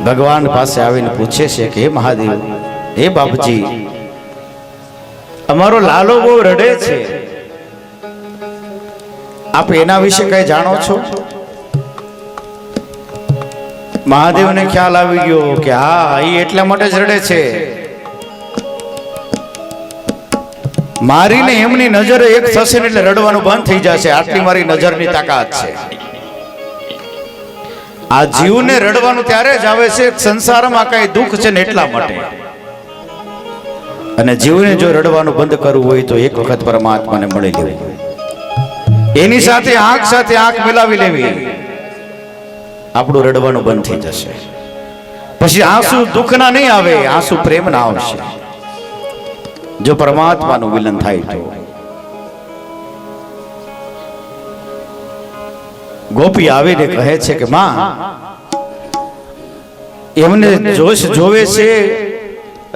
ભગવાન પાસે આવીને પૂછે છે કે હે મહાદેવ, હે બાપજી, અમારો લાલો બહુ રડે છે, આપ એના વિશે કઈ જાણો છો? મહાદેવને ખ્યાલ આવી ગયો કે હા, એ એટલા માટે જ રડે છે, મારીને એમની નજરે એક થશે ને એટલે રડવાનું બંધ થઈ જશે, આટલી મારી નજરની તાકાત છે. આ જીવને રડવાનું ત્યારે જ આવે છે સંસારમાં કઈ દુઃખ છે ને એટલા માટે. અને જીવને જો રડવાનું બંધ કરવું હોય તો એક વખત પરમાત્માને મળી લેવું, એની સાથે આંખ મિલાવી લેવી, આપણું રડવાનું બંધ થઈ જશે. પછી આંસુ દુઃખના નહીં આવે, આંસુ પ્રેમના આવશે. જો પરમાત્માનું વિલન થાય તો. ગોપી આવીને કહે છે કે માં, એમને જોશ જોવે છે,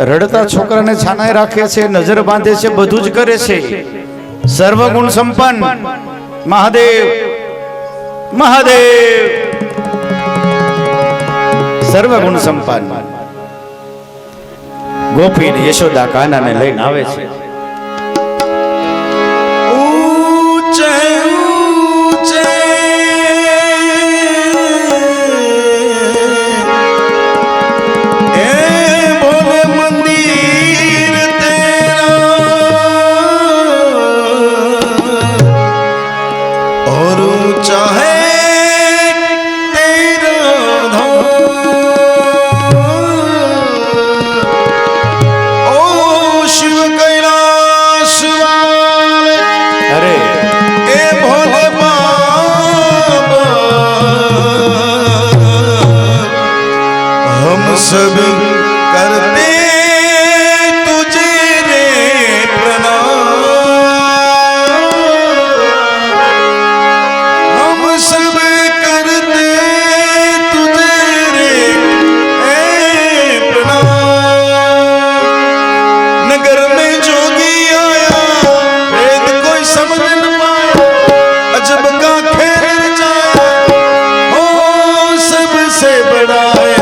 રડતા છોકરાને છાનાય રાખે છે, નજર બાંધે છે, બધું જ કરે છે. સર્વગુણ સંપન્ન મહાદેવ, મહાદેવ સર્વગુણ સંપન્ન. ગોપી ને યશોદા કાનાને લઈને આવે છે. सब करते तुझे रे प्रणाम, हम सब करते तुझे रे प्रणाम. नगर में जोगी आया, वेद कोई समझ न पाया, अजब का खेल जाया, हो सबसे बड़ा है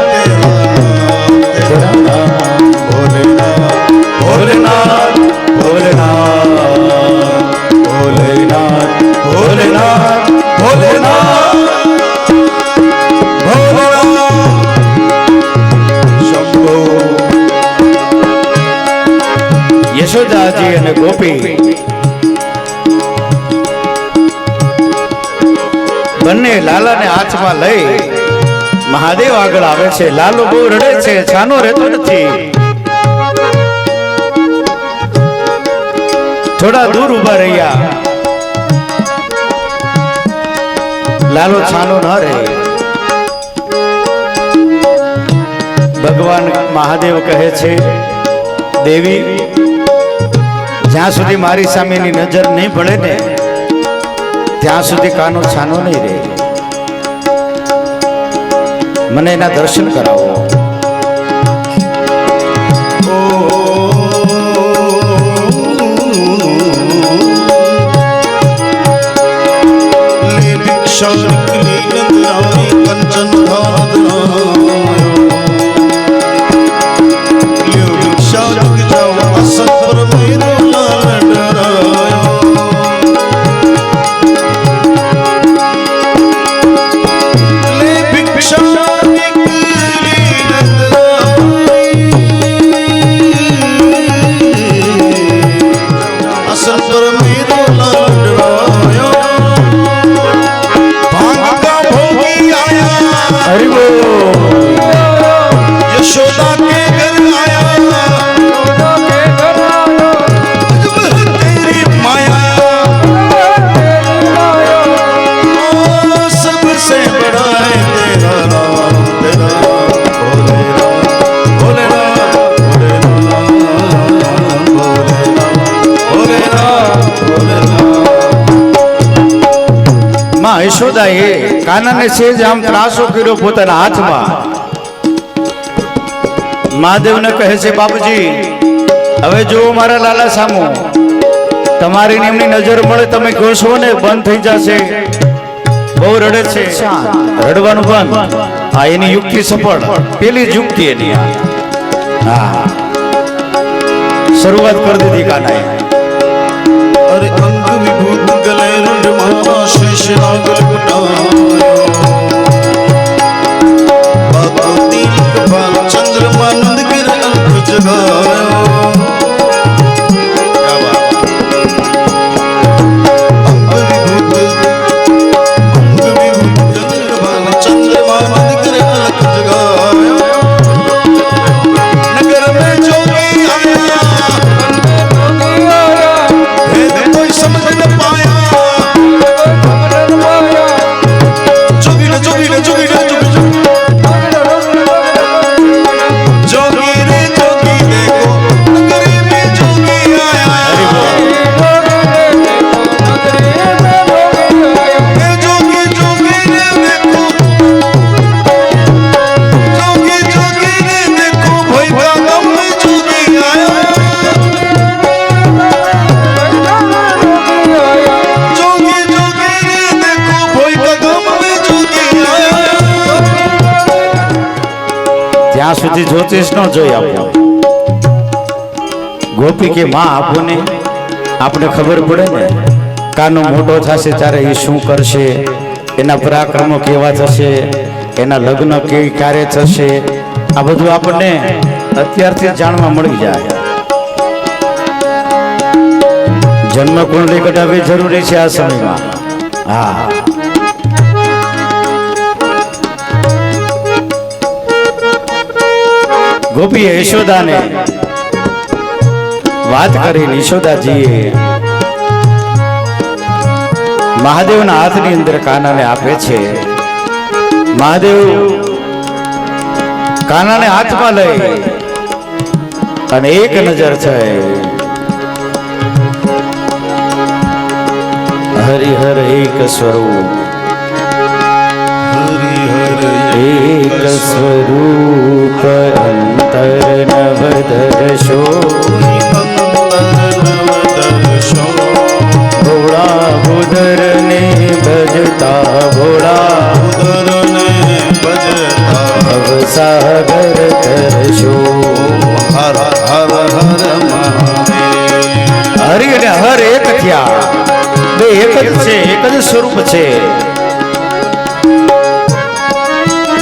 भोलेनाथ, भोलेनाथ, भोलेनाथ, भोलेनाथ, भोलेनाथ, भोलेनाथ, शंभो. યશોદાજી અને ગોપી બંને લાલાને હાથમાં લઈ મહાદેવ આગળ આવે છે. લાલો બહુ રડે છે, છાનો રહેતો નથી. થોડા દૂર ઉભા રહ્યા. લાલો છાનો ન રહે. ભગવાન મહાદેવ કહે છે, દેવી, જ્યાં સુધી મારી સામેની નજર નહીં પડે ને ત્યાં સુધી કાનો છાનો નહીં રહે. મને એના દર્શન કરાવો. कंचन यशोदा के घर आया, तेरी माया सबसे बड़ा है तेरा नाम, तेरा भोलेनाथ, भोलेनाथ, भोलेनाथ, भोलेनाथ. માં યશોદાએ કાનાને સેજ આમ ત્રાસો કર્યો પોતાના હાથમાં. મહાદેવને કહે છે, બાપજી, હવે જો મારા લાલા સામુ તમારી એમની નજર મળે, તમે કહો ને બંધ થઈ જશે, બહુ રડે છે, રડવાનું બંધ. આ એની યુક્તિ સફળ, પેલી જ યુક્તિ એની આ. હા, શરૂઆત કરી દીધી કાનાએ. अरे अंग विभूत गले रुंड माला शेष नाग लपटायो बातों तीन कपाल चंद्रमा नंद गिर अंक जगायो क्या बात अंग विभूत गले चंद्रमा नंद गिर अंक जगायो नगर में जोगी आया कोई समझ न पाया जोगी रे जोगी रे जोगी रे जोगी जोगी रे जोगी देखो नगरी में जोगी आया हे जोगी जोगी रे देखो जोगी जोगी रे देखो भाई का गम में जोगी आया ત્યાં સુધી જ્યોતિષ ન જોઈ આપો. ગોપી કે માં આપો ને, આપણે ખબર પડે ને કાનો મોટો થશે ત્યારે એ શું કરશે, એના પરાક્રમો કેવા થશે, એના લગ્ન કેવી કાર્ય થશે, આ બધું આપણને અત્યારથી જાણવા મળી જાય. જન્મ કુંડલી કઢાવવી જરૂરી છે આ સમયમાં. હા, ગોપીએ યશોદાને વાત કરી. યશોદાજીએ મહાદેવના હાથની અંદર કાનાને આપે છે. મહાદેવ કાનાને હાથમાં લઈ અને એક નજર થઈ. હરિહર એક સ્વરૂપ, એક સ્વરૂપ અંતર નવદર્શો ભોળા ઉદરને ભજતા, ભોળા ઉદરને ભજતા ભવસાગર તરશો. હર હર હર મહાદેવ. હરિ અને હર એક થયા, બે એક જ છે, એક જ સ્વરૂપ છે.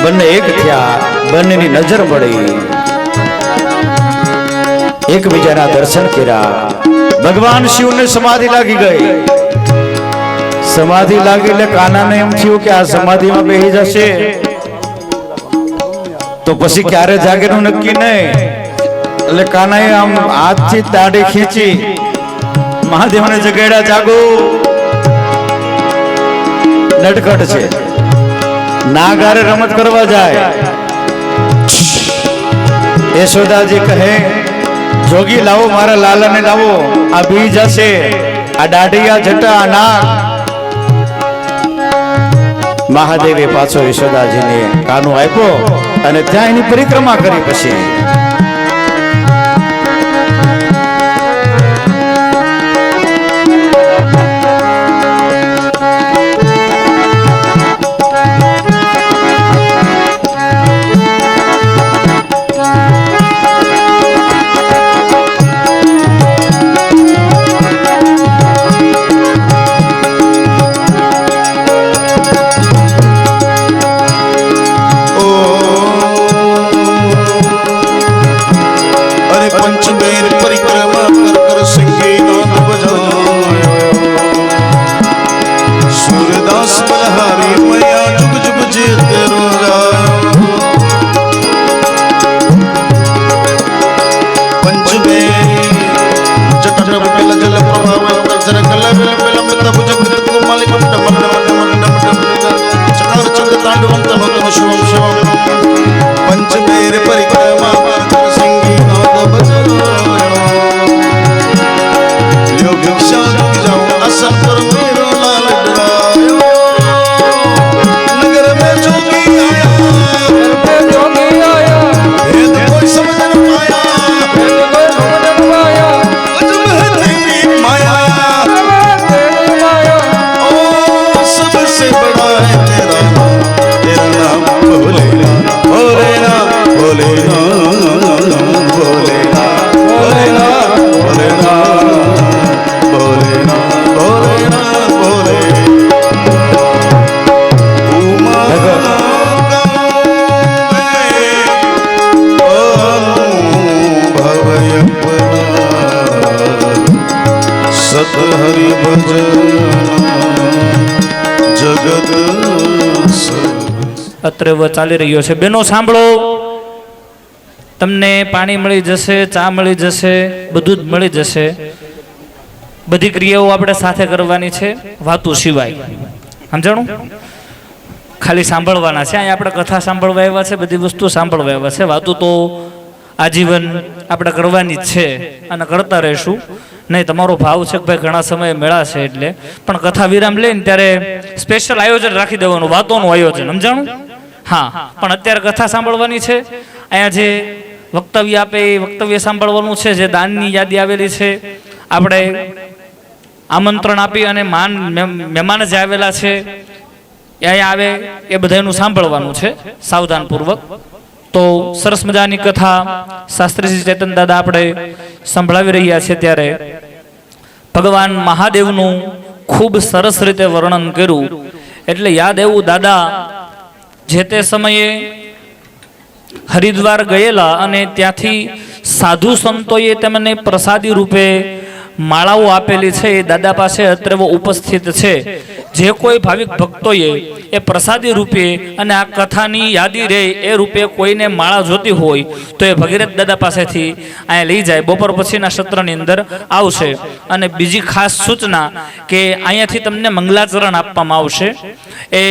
બંને એક થયા, બંનેની નજર મળી, એકબીજાના દર્શન કર્યા. ભગવાન શિવને સમાધિ લાગી ગઈ. સમાધિ લાગી એટલે કાનાને એમ થયું કે આ સમાધિમાં બેસી જશે તો પછી ક્યારે જાગેનું નક્કી નહીં. એટલે કાનાએ આમ હાથથી દાઢી ખેંચી મહાદેવને જગાડ્યા. જાગો, નટખટ છે, નાગારે રમત કરવા જાય. યશોદાજી કહે જોગી લાવો, મારા લાલાને લાવો, આ બી જશે, આ દાઢિયા જટા નાગ. મહાદેવે પાછો યશોદાજીને કાનો આપ્યો અને ત્યાં એની પરિક્રમા કરી. પછી અત્રેવ ચાલી રહ્યો છે. બેનો સાંભળો, તમને પાણી મળી જશે, ચા મળી જશે, બધું જ મળી જશે. બધી ક્રિયાઓ આપણે સાથે કરવાની છે, વાતું સિવાય. સમજાણું? ખાલી સાંભળવાના છે. અહીંયા આપણે કથા સાંભળવા આવ્યા છે, બધી વસ્તુ સાંભળવા આવ્યા છે. વાતું તો આજીવન આપણે કરવાની જ છે અને કરતા રહીશું. નહીં, તમારો ભાવ છે કે ભાઈ ઘણા સમયે મેળા છે એટલે, પણ કથા વિરામ લઈને ત્યારે સ્પેશિયલ આયોજન રાખી દેવાનું, વાતોનું આયોજન. સમજાણું? હા, પણ અત્યારે કથા સાંભળવાની છે. અહીંયા જે વક્તવ્ય આપે એ વક્તવ્ય સાંભળવાનું છે. જે દાનની યાદી આવેલી છે, આપણે આમંત્રણ આપી અને મહેમાન જે આવેલા છે અહીંયા આવે એ બધાનું સાંભળવાનું છે સાવધાનપૂર્વક. તો સરસ મજાની કથા શાસ્ત્રીજી ચેતન દાદા આપણે સંભળાવી રહ્યા છે ત્યારે ભગવાન મહાદેવનું ખૂબ સરસ રીતે વર્ણન કર્યું. એટલે યાદ એવું, દાદા જે તે સમયે હરિદ્વાર ગયેલા અને ત્યાંથી સાધુ સંતોએ તેમને પ્રસાદી રૂપે માળાઓ આપેલી છે. એ દાદા પાસે અત્રેવ ઉપસ્થિત છે. જે કોઈ ભાવિક ભક્તોએ એ પ્રસાદી રૂપે અને આ કથાની યાદી રહે એ રૂપે કોઈને માળા જોતી હોય તો એ ભગીરથ દાદા પાસેથી અહીંયા લઈ જાય. બપોર પછીના સત્રની અંદર આવશે. અને બીજી ખાસ સૂચના કે અહીંયાથી તમને મંગલાચરણ આપવામાં આવશે. એ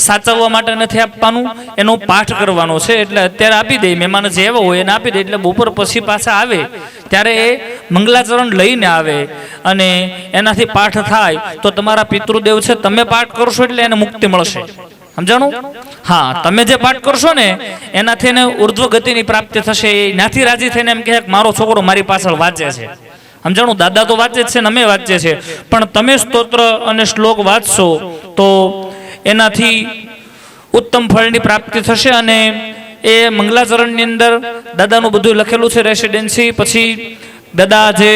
સાચવવા માટે નથી આપવાનું, એનો પાઠ કરવાનો છે. એટલે અત્યારે આપી દે, મહેમાન જે એવા હોય એને આપી દે. એટલે બપોર પછી પાછા આવે ત્યારે એ મંગલાચરણ લઈને આવે અને એનાથી પાઠ થાય તો તમારા પિતૃદેવ છે, તમે પાઠ કરશો એટલે એને મુક્તિ મળશે. સમજાણું? હા, તમે જે પાઠ કરશો ને એનાથી એને ઉર્ધ્વ ગતિની પ્રાપ્તિ થશે. એનાથી રાજી થઈને એમ કહે કે મારો છોકરો મારી પાછળ વાંચે છે. સમજાણું? દાદા તો વાંચે જ છે ને અમે વાંચીએ છીએ, પણ તમે સ્તોત્ર અને શ્લોક વાંચશો તો એનાથી ઉત્તમ ફળની પ્રાપ્તિ થશે. અને એ મંગલાચરણની અંદર દાદાનું બધું લખેલું છે, રેસિડેન્સી. પછી દાદા જે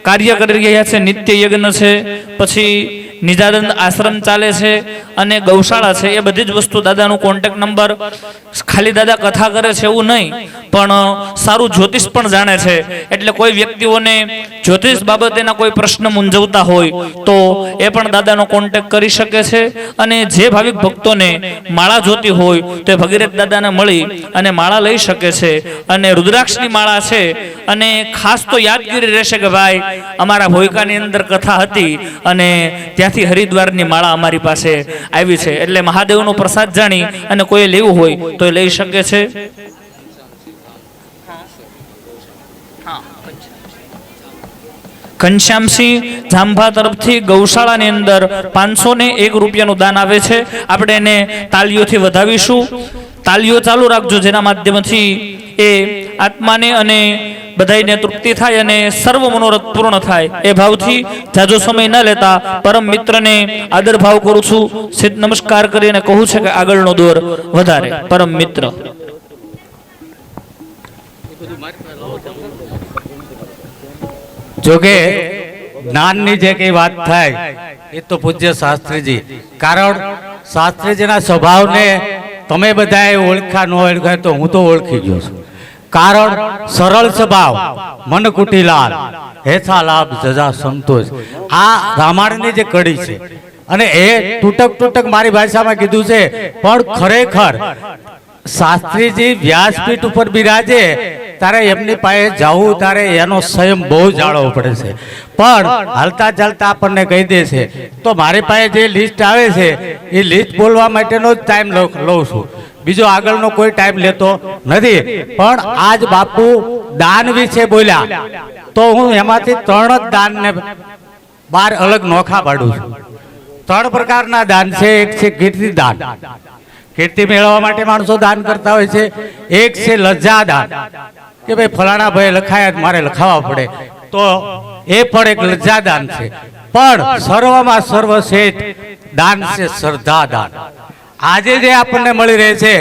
કાર્ય કરી રહ્યા છે, નિત્ય યજ્ઞ છે, પછી નિજાનંદ આશ્રમ ચાલે છે અને ગૌશાળા છે. એ બધી જ વસ્તુ દાદાનું કોન્ટેક્ટ નંબર. ખાલી દાદા કથા કરે છે એવું નહીં, પણ સારું જ્યોતિષ પણ જાણે છે. એટલે કોઈ વ્યક્તિઓને જ્યોતિષ બાબતેના કોઈ પ્રશ્ન મૂંઝવતા હોય તો એ પણ દાદાનો કોન્ટેક્ટ કરી શકે છે. અને જે ભાવિક ભક્તોને માળા જોતી હોય તો એ ભગીરથ દાદાને મળી અને માળા લઈ શકે છે. અને રુદ્રાક્ષની માળા છે. અને ખાસ તો યાદગીરી રહેશે કે ભાઈ અમારા ભોયકાની અંદર કથા હતી અને ત્યાંથી હરિદ્વારની માળા અમારી પાસે આવી છે. એટલે મહાદેવનો પ્રસાદ જાણી અને કોઈ લેવું હોય તો એ લઈ શકે છે. ઘનશ્યામસિંહ જાંભા તરફથી ગૌશાળાની અંદર 501 રૂપિયાનું દાન આવે છે. આપણે એને તાલીઓથી વધાવીશું. તાલીઓ ચાલુ રાખજો, જેના માધ્યમથી એ આત્માને અને બધાઈને તૃપ્તિ થાય અને સર્વ મનોરથ પૂર્ણ થાય. એ ભાવથી જાજો સમય ન લેતા પરમ મિત્રને આદર ભાવ કરું છું. સિદ્ધ નમસ્કાર કરીને કહું છે કે આગળનો દોર વધારે. પરમ મિત્ર જોકે જ્ઞાનની જે કઈ વાત થાય એ તો પૂજ્ય શાસ્ત્રીજી, કારણ શાસ્ત્રીજીના સ્વભાવને તમે બધાએ ઓળખ્યા ન ઓળખ્યા તો હું તો ઓળખી ગયો છું. કારણ સરળ સ્વભાવ, મન કુટીલાલ, હેથા લાભ જજા સંતોષ. આ રામાયણની જે કડી છે અને એ તૂટક મારી ભાષામાં કીધું છે, પણ ખરેખર શાસ્ત્રીજી વ્યાસપીઠ ઉપર બિરાજે તારે એમની પાસે જવું, તારે એનો સંયમ બહુ જાળવવો પડે છે. પણ હાલતા ચાલતા આપણને કહી દે છે તો મારી પાસે જે લિસ્ટ આવે છે એ લિસ્ટ બોલવા માટેનો જ ટાઈમ લઉં છું, બીજો આગળનો કોઈ ટાઈમ લેતો નથી. પણ આજ બાપુ દાન વિશે બોલ્યા તો હું એમાંથી 3 જ દાનને 12 અલગ નોખા પાડું છું. 3 પ્રકારના દાન છે. એક છે કીર્તિ દાન, કીર્તિ મેળવવા માટે માણસો દાન કરતા હોય છે. એક છે લજ્જા દાન, કે ભાઈ ફલાણા ભાઈ લખાયા મારે લખાવવા પડે, તો એ પણ એક લજ્જા દાન છે. પણ સર્વમાં સર્વશ્રેષ્ઠ દાન છે શ્રદ્ધા દાન. આજે જે આપણને મળી રહે છે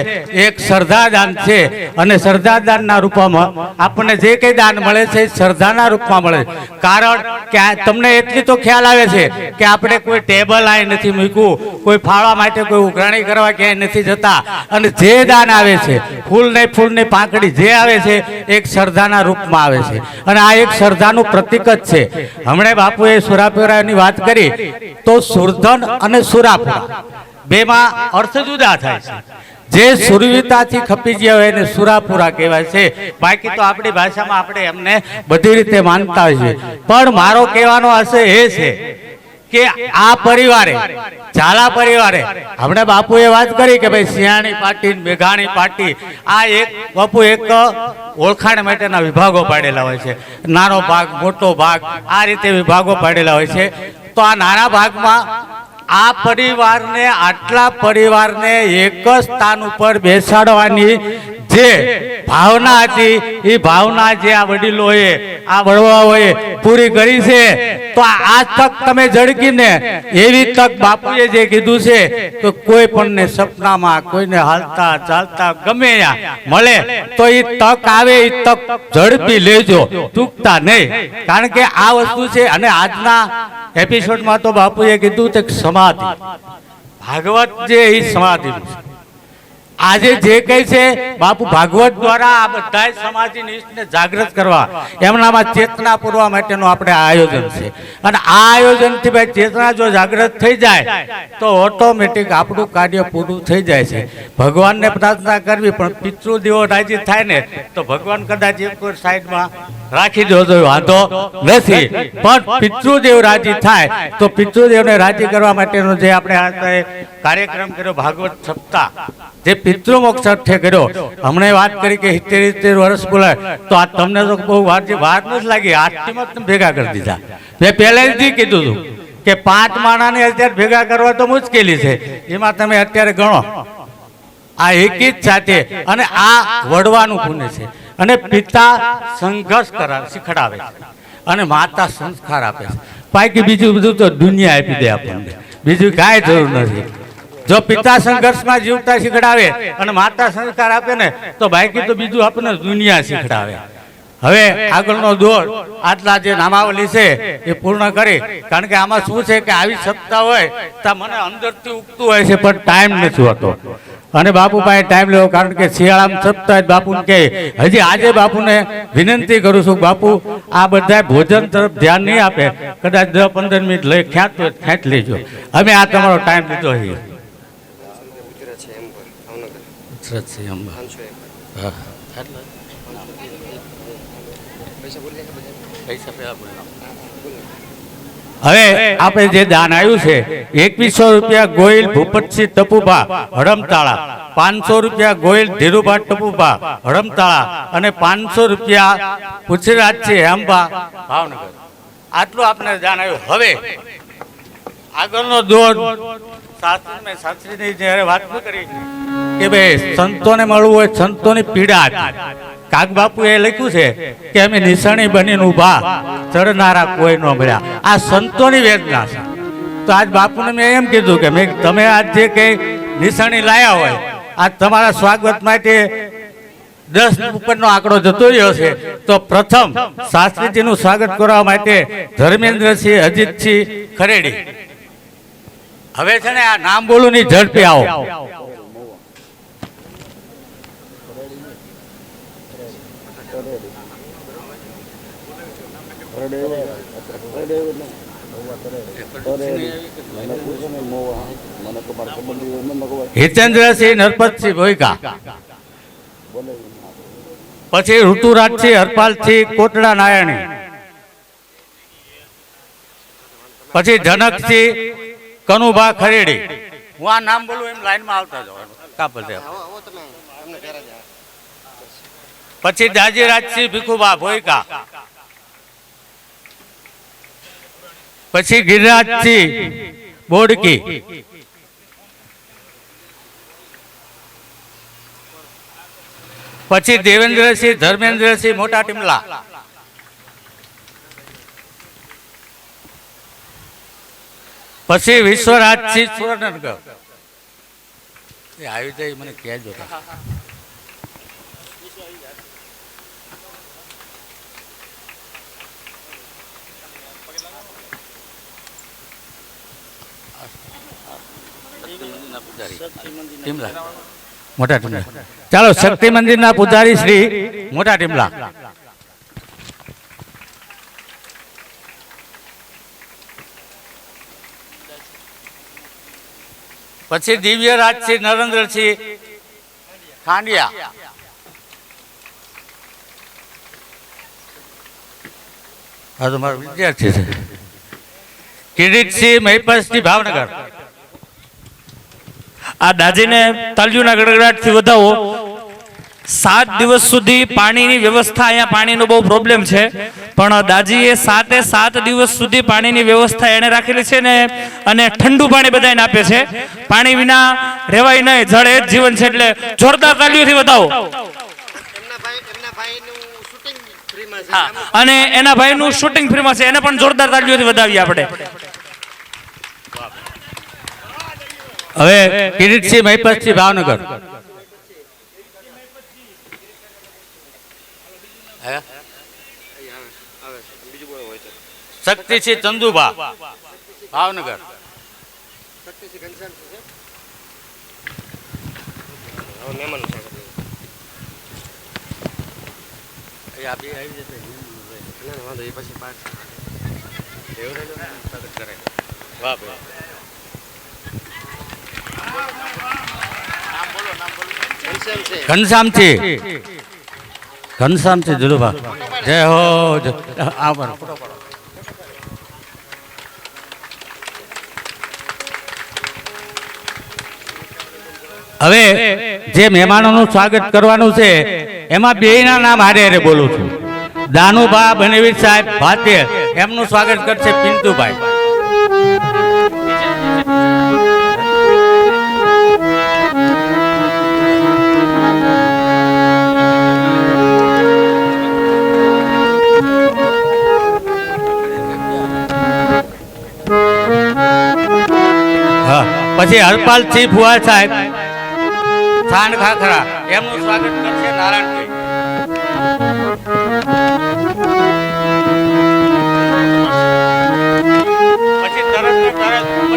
એક શ્રદ્ધા દાન છે. અને શ્રદ્ધા દાનના રૂપમાં આપણને જે કંઈ દાન મળે છે એ શ્રદ્ધાના રૂપમાં મળે છે. કારણ કે તમને એટલી તો ખ્યાલ આવે છે કે આપણે કોઈ ટેબલ અહીં નથી મૂક્યું, કોઈ ફાળવા માટે કોઈ ઉઘરાણી કરવા ક્યાંય નથી જતા. અને જે દાન આવે છે, ફૂલની પાંખડી જે આવે છે એક શ્રદ્ધાના રૂપમાં આવે છે. અને આ એક શ્રદ્ધાનું પ્રતીક જ છે. હમણાં બાપુએ સુરાપુરાની વાત કરી તો સુરધન અને સુરાપુરા બેમાં અર્થ જુદા થાય છે. જે સુરવીરતાથી ખપી ગયા હોય એને સુરાપુરા કહેવાય છે. બાકી તો આપણી ભાષામાં આપણે એમને બધી રીતે માનતા હોઈએ છીએ. પણ મારો કહેવાનો હશે એ છે કે આ પરિવારે, ઝાલા પરિવારે, હમણાં બાપુએ વાત કરી કે ભાઈ શિયાળી પાટી, મેઘાણી પાટી, આ એક બાપુ એક ઓળખાણ માટેના વિભાગો પાડેલા હોય છે. નાનો ભાગ, મોટો ભાગ, આ રીતે વિભાગો પાડેલા હોય છે. તો આ નાના ભાગમાં આ પરિવારને, આટલા પરિવારને એક જ સ્થાન ઉપર બેસાડવાની જે ભાવના હતી એ ભાવના જે આ વડીલોએ, આ વડવાઓએ પૂરી કરી છે. તો આ તક તમે ઝડકીને, એવી તક બાપુએ જે કીધું છે કે કોઈ પણને સપનામાં, કોઈને હાલતા ચાલતા ગમે ત્યાં મળે તો એ તક આવે, એ તક ઝડપી લેજો, ચૂકતા નહીં. કારણ કે આ વસ્તુ છે. અને આજના એપિસોડમાં તો બાપુએ કીધું કે સમાધિ, ભાગવત જે એ સમાધિ છે. આજે જે કઈ છે બાપુ ભાગવત દ્વારા આ બધા સમાજની નિષ્ઠને જાગૃત કરવા, એમનામાં ચેતના પૂરવા માટેનું આપણે આયોજન છે. અને આ આયોજનથી ભાઈ ચેતના જો જાગૃત થઈ જાય તો ઓટોમેટિક આપણું કાર્ય પૂરું થઈ જાય છે. ભગવાનને પ્રાર્થના કરવી, પણ પિતૃદેવો રાજી થાય ને તો ભગવાન કદાચ એક સાઈડમાં રાખી દો તો વાંધો નથી. પણ પિતૃદેવ રાજી થાય તો પિતૃદેવને રાજી કરવા માટેનો જે આપણે આ કાર્યક્રમ કર્યો ભાગવત સપ્તાહ, જે પિતૃમોક્ષ અર્થે કર્યો, હમણાં વાત કરી કે 70 વર્ષ બોલાય, તો આ તમને તો બહુ વાર નથી લાગી. આઠટીમાં તમે ભેગા કરી દીધા. મેં પહેલેથી કીધું હતું કે 5 માણાને અત્યારે ભેગા કરવા તો મુશ્કેલી છે, એમાં તમે અત્યારે ગણો આ એક જ સાથે. અને આ વડવાનું પુણ્ય છે. અને પિતા સંઘર્ષ શીખડાવે છે અને માતા સંસ્કાર આપે છે. બાકી બીજું બધું તો દુનિયા આપી દે આપણને, બીજું કાંઈ જરૂર નથી. જો પિતા સંઘર્ષમાં જીવતા શીખડાવે અને માતા સંસ્કાર આપે ને તો બાકી તો બીજું આપણને દુનિયા શીખડાવે. હવે આગળનો દોર આટલા જે નામાવલી છે એ પૂર્ણ કરી. કારણ કે આમાં શું છે કે આવી સત્તા હોય તો મને અંદરથી ઉગતું હોય છે, પણ ટાઈમ નથી હોતો. અને બાપુ પાસે ટાઈમ લેવો, કારણ કે શિયાળામાં સપ્તાહ બાપુને કહે. હજી આજે બાપુને વિનંતી કરું છું, બાપુ આ બધા ભોજન તરફ ધ્યાન નહીં આપે, કદાચ 10-15 મિનિટ લઈ ખ્યાત હોય ખેંચ લેજો. અમે આ તમારો ટાઈમ લીધો છે. હવે આપણે જે દાન આવ્યું છે 2100 રૂપિયા ગોયલ ભૂપતસિંહ ટપુભા હડમતાળા, 500 રૂપિયા ગોયલ ધીરુભા ટપુભા હડમતાળા અને 500 રૂપિયા પુછરાજસિંહ હેમભા ભાવનગર. આટલું આપણે દાન આવ્યું. હવે આગળનો દોર શાસ્ત્રીની જ્યારે વાત કરી કે ભાઈ સંતોને મળવું હોય, સંતોની પીડા હતી. કાગ બાપુ એ લખ્યું છે કે અમે નિશાણી બનીને ઊભા, ચડનારા કોઈ ન મળ્યા. આ સંતોની વેદના છે. તો આજ બાપુને મેં એમ કીધું કે તમે આજ જે કંઈ નિશાણી લાયા હોય, આજ તમારા સ્વાગત માટે 10 ઉપરનો આંકડો જતો રહ્યો છે. તો પ્રથમ શાસ્ત્રીજીનું સ્વાગત કરવા માટે ધર્મેન્દ્રસિંહ અજીતસિંહ ખરેડી. હવે છે ને આ નામ બોલું ની ઝડપી આવો. હિતેન્દ્રસિંહ નરપતસિંહ ભોઈકા, પછી ઋતુરાજસિંહ હરપાલસિંહ કોટડા નારાયણી, પછી જનકસિંહ કનુભા ખરેડી. હું આ નામ બોલું એમ લાઈનમાં આવતા જવાનું. પછી દાજીરાજસિંહ ભીખુભા ભોઈકા, પછી ગિરિરાજસિંહ બોડકી, પછી દેવેન્દ્રસિંહ ધર્મેન્દ્રસિંહ મોટા ટીમલા, પછી વિશ્વરાજસિંહ સુરેન્દ્રનગર. આવી જાય મને કહેજો. મોટા ટીમલા. ચાલો, શક્તિ મંદિરના પૂજારી શ્રી મોટા ટીમલા. પછી દિવ્યરાજસિંહ નરેન્દ્રસિંહ ખાંડિયા હા તો મારો વિદ્યાર્થી છે કિરીટસિંહ મહિપતસિંહ ભાવનગર આ દાજીને તાલીઓના ગડગડાટથી વધાવો 7 દિવસ સુધી પાણીની વ્યવસ્થા અહીંયા પાણીનો બહુ પ્રોબ્લેમ છે પણ દાજીએ 7 દિવસ સુધી પાણીની વ્યવસ્થા એને રાખેલી છે ને અને ઠંડુ પાણી બધાને આપે છે પાણી વિના રહેવાય નહીં જળ એ જ જીવન છે એટલે જોરદાર તાલીઓથી વધાવો હા અને એના ભાઈનું શૂટિંગ ફ્રીમાં છે એને પણ જોરદાર તાલીઓથી વધાવીએ આપણે હવે કિરીટસિંહ મહિપતસિંહ ભાવનગર શક્તિસિંહ ચંદુભા ભાવનગર ઘનશ્યામસિંહ જુલુભા જય હો હવે જે મહેમાનોનું સ્વાગત કરવાનું છે એમાં બેયના નામ હારે હારે બોલું છું દાનુભા બનેવીર સાહેબ ભાતે એમનું સ્વાગત કરશે પિન્ટુભાઈ પછી હરપાલસિંહ ફુવા સાહેબ થાન ખાખરા એમનું સ્વાગત કરશે નારાયણભાઈ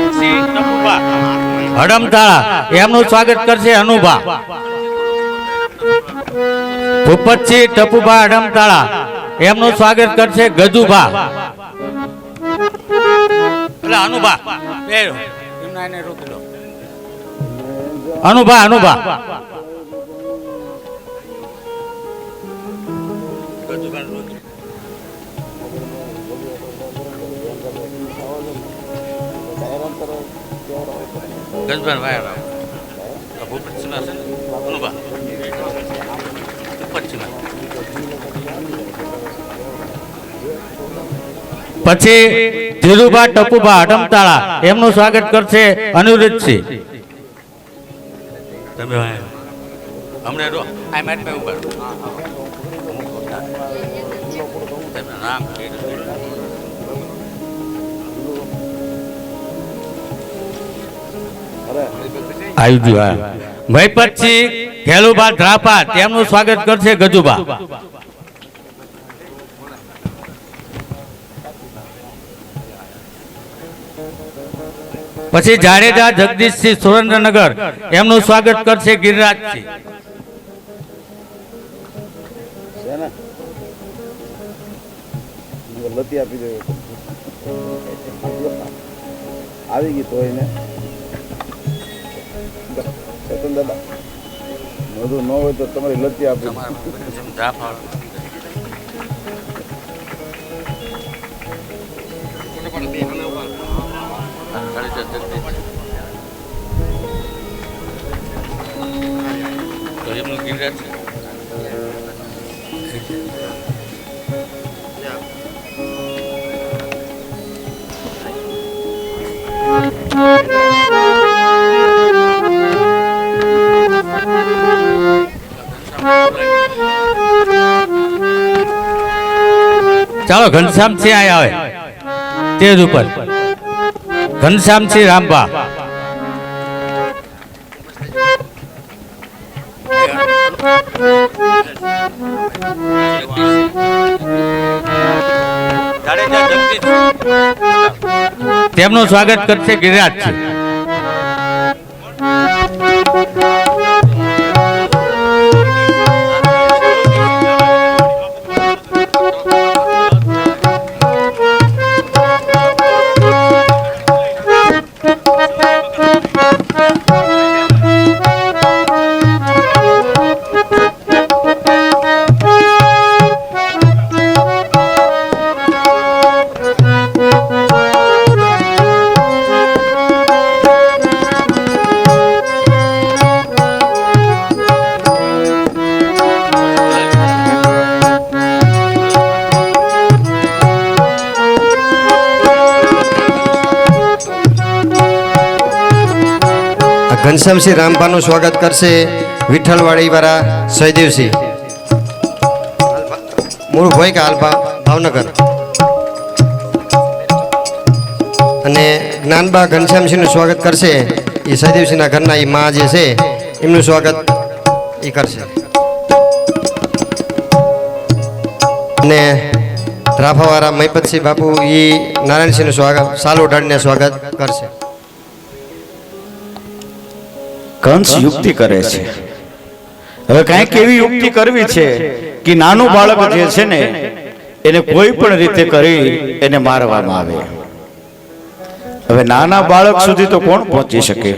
પછી હડમતાળા એમનું સ્વાગત કરશે અનુભા ભૂપતસિંહ ટપુભા હડમતાળા એમનું સ્વાગત કરશે ગજુભા એટલે અનુભા અનુભા પછી ધીરુભા ટપુભા હડમતાળા એમનું સ્વાગત કરશે અનિરુદ્ધસિંહ તમે હમણે રો આ મેટ મે ઉપર નામ આયુધ્યા મહિપતસિંહ ઘેલુભા ધ્રાપા તેમનું સ્વાગત કરશે ગજુભા પછી જાડેજા જગદીશસિંહ સુરેન્દ્રનગર એમનું સ્વાગત કરશે ગિરિરાજસિંહ આવી ગઈ તો એને દાદા બધું ન હોય તો તમારી લતી આપી ચાલો ઘનશ્યામસિંહ અહીં આવે તેજ ઉપર ઘનશ્યામસિંહ રામભા તેમનું સ્વાગત કરશે ગિરિરાજસિંહ ઘનશ્યામસિંહ રામભાનું સ્વાગત કરશે વિઠ્ઠલવાડીવાળા સહદેવસિંહ મૂળ ભોઈ કે હાલ ભાવનગર. અને જ્ઞાનબા ઘનશ્યામસિંહનું સ્વાગત કરશે એ સહદેવસિંહના ઘરના એ મા જે છે એમનું સ્વાગત એ કરશે. અને રાફાવાળા મહિપતસિંહ બાપુ એ નારાયણસિંહનું સ્વાગત સાલ ઓઢાડીને સ્વાગત કરશે. કંસ યુક્તિ કરે છે. હવે કાંઈક એવી યુક્તિ કરવી છે કે નાનું બાળક જે છે ને એને કોઈ પણ રીતે કરી એને મારવામાં આવે. હવે નાના બાળક સુધી તો કોણ પહોંચી શકે?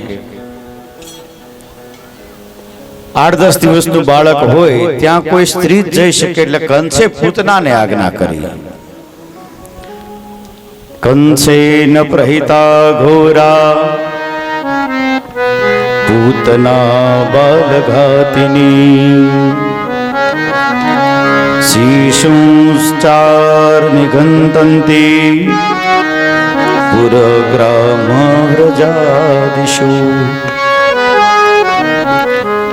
8-10 દિવસનું બાળક હોય ત્યાં કોઈ સ્ત્રી જ જઈ શકે. એટલે કંસે પૂતનાને આજ્ઞા કરી. કંસેન પ્રહિતા ઘોરા પૂતના બાલઘાતિની શિશુશ્ચાર નિઘંતંતી પુરગ્રામ વ્રજાદિષુ.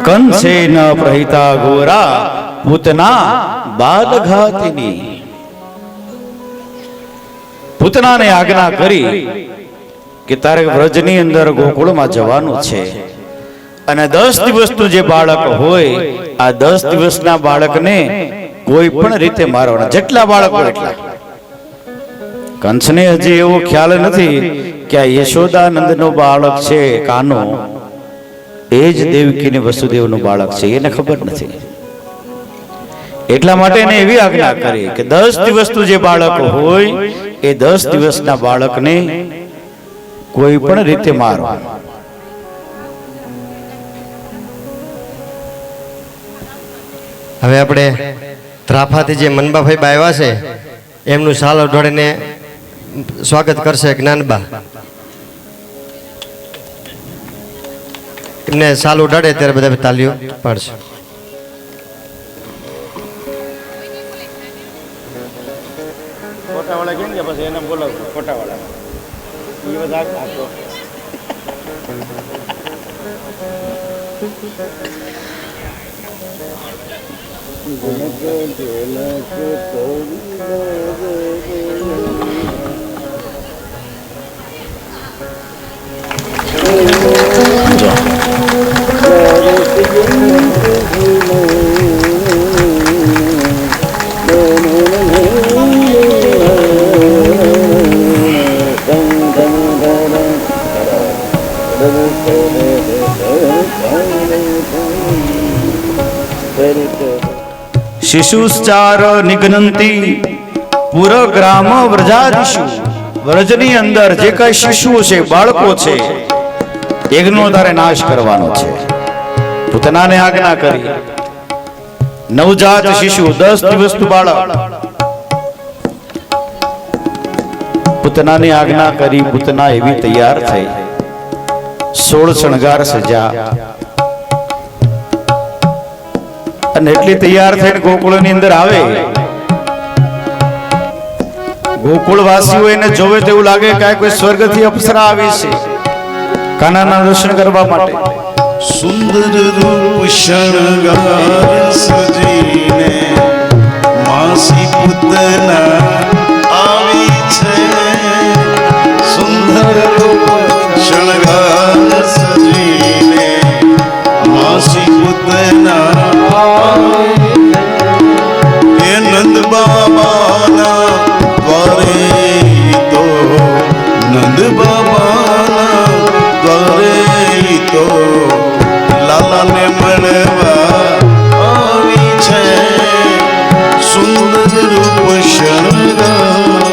કંસેન પ્રહિતા ઘોરા પૂતના બાલઘાતિની. પૂતનાને આજ્ઞા કરી કે તારે વ્રજની અંદર ગોકુળમાં જવાનું છે અને 10 દિવસનું જે બાળક હોય આ 10 દિવસના બાળકને કોઈ પણ રીતે મારવાના. જેટલા બાળકો એટલા. કંસને હજી એવો ખ્યાલ નથી કે આ યશોદાનંદનો બાળક છે કાનો એ જ દેવકી ને વસુદેવનું બાળક છે, એને ખબર નથી. એટલા માટે એને એવી આજ્ઞા કરી કે 10 દિવસનું જે બાળક હોય એ 10 દિવસના બાળકને કોઈ પણ રીતે મારો. હવે આપણે ત્રાફાથી જે મનબાભાઈ આવ્યા છે એમનું સાલ ઓઢાડીને સ્વાગત કરશે જ્ઞાનબા. એમને સાલ ઉડાડે ત્યારે બધા તાલીઓ પાડશે. ફોટાવાળા કેમ કે પછી એને બોલાવો ફોટાવાળા એ બધા આપો. શિશુશ્ચાર નિઘ્નંતી પુરગ્રામ વ્રજાદિષુ. વ્રજની અંદર જે કઈ શિશુઓ છે, બાળકો છે, એનો તારે નાશ કરવાનો છે. પૂતનાને આજ્ઞા કરી. નવજાત શિશુ 10 દિવસનું બાળક. પૂતનાની આજ્ઞા કરી. પૂતના એવી તૈયાર થઈ, 16 શણગાર સજા અને એટલી તૈયાર થઈને ગોકુળની અંદર આવે. ગોકુળવાસીઓ એને જોવે તો એવું લાગે કે કોઈ સ્વર્ગથી અપ્સરા આવી છે કાનાના દર્શન કરવા માટે. સુંદર રૂપ શણગાર સજીને માસી પૂતના આવી છે. સુંદર રૂપ શણગાર સજીને માસી પૂતના એ નંદ બાબાના દ્વારે તો નંદ બાબાના દ્વારે તો લાલાને મળવા આવી છે. સુંદર રૂપ શણગાર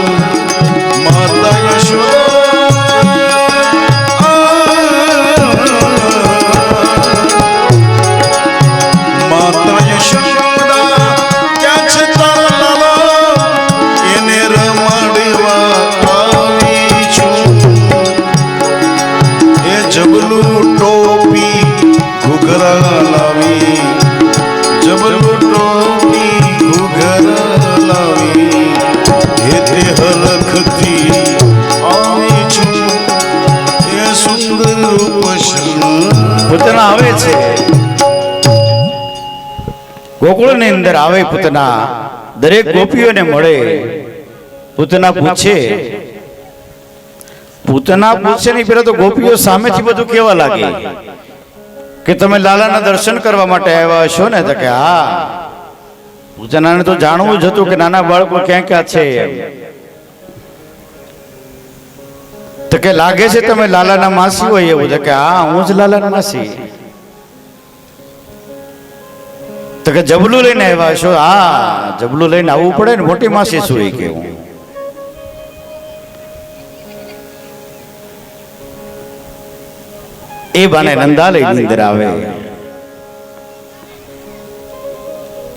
માતા રૂપ શણ પૂતના આવે છે, ગોકુળની અંદર આવે પૂતના, દરેક ગોપીઓને મળે. પૂતના પૂછે નહીં, પેલા તો ગોપીઓ સામેથી બધું કેવા લાગે કે તમે લાલાના દર્શન કરવા માટે આવ્યા છો ને? તો કે હા. પૂતનાને તો જાણવું જ હતું કે નાના બાળકો ક્યાં ક્યાં છે. તો કે લાગે છે તમે લાલાના માસી હોય એવું? તો કે હા, હું જ લાલાના માસી. તો કે જબલું લઈને આવ્યા છો? હા, જબલું લઈને આવવું પડે ને, મોટી માસી શું એ કેવું. એ બાને નંદાલયની અંદર આવે.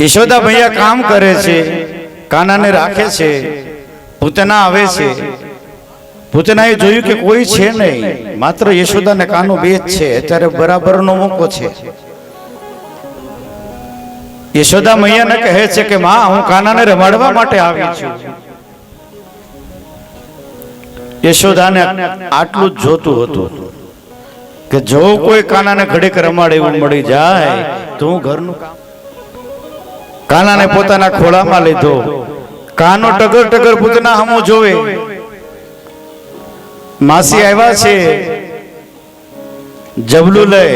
યશોદા ભૈયા કામ કરે છે, કાનાને રાખે છે. પૂતના આવે છે. પૂતનાએ જોયું કે કોઈ છે નહીં, માત્ર યશોદા ને કાનો બે જ છે. અત્યારે બરાબરનો મોકો છે. યશોદા મૈયાને કહે છે કે માં, હું કાનાને રમાડવા માટે આવી છું. યશોદાને આટલું જ જોતું હતું કે જો કોઈ કાનાને ઘડીક રમાડે એવું મળી જાય તો હું ઘરનું કામ. કાનાને પોતાના ખોળામાં લીધો. કાનો ટગર ટગર પૂતના હમો જોવે. માસી આવ્યા છે, જબલું લઈ.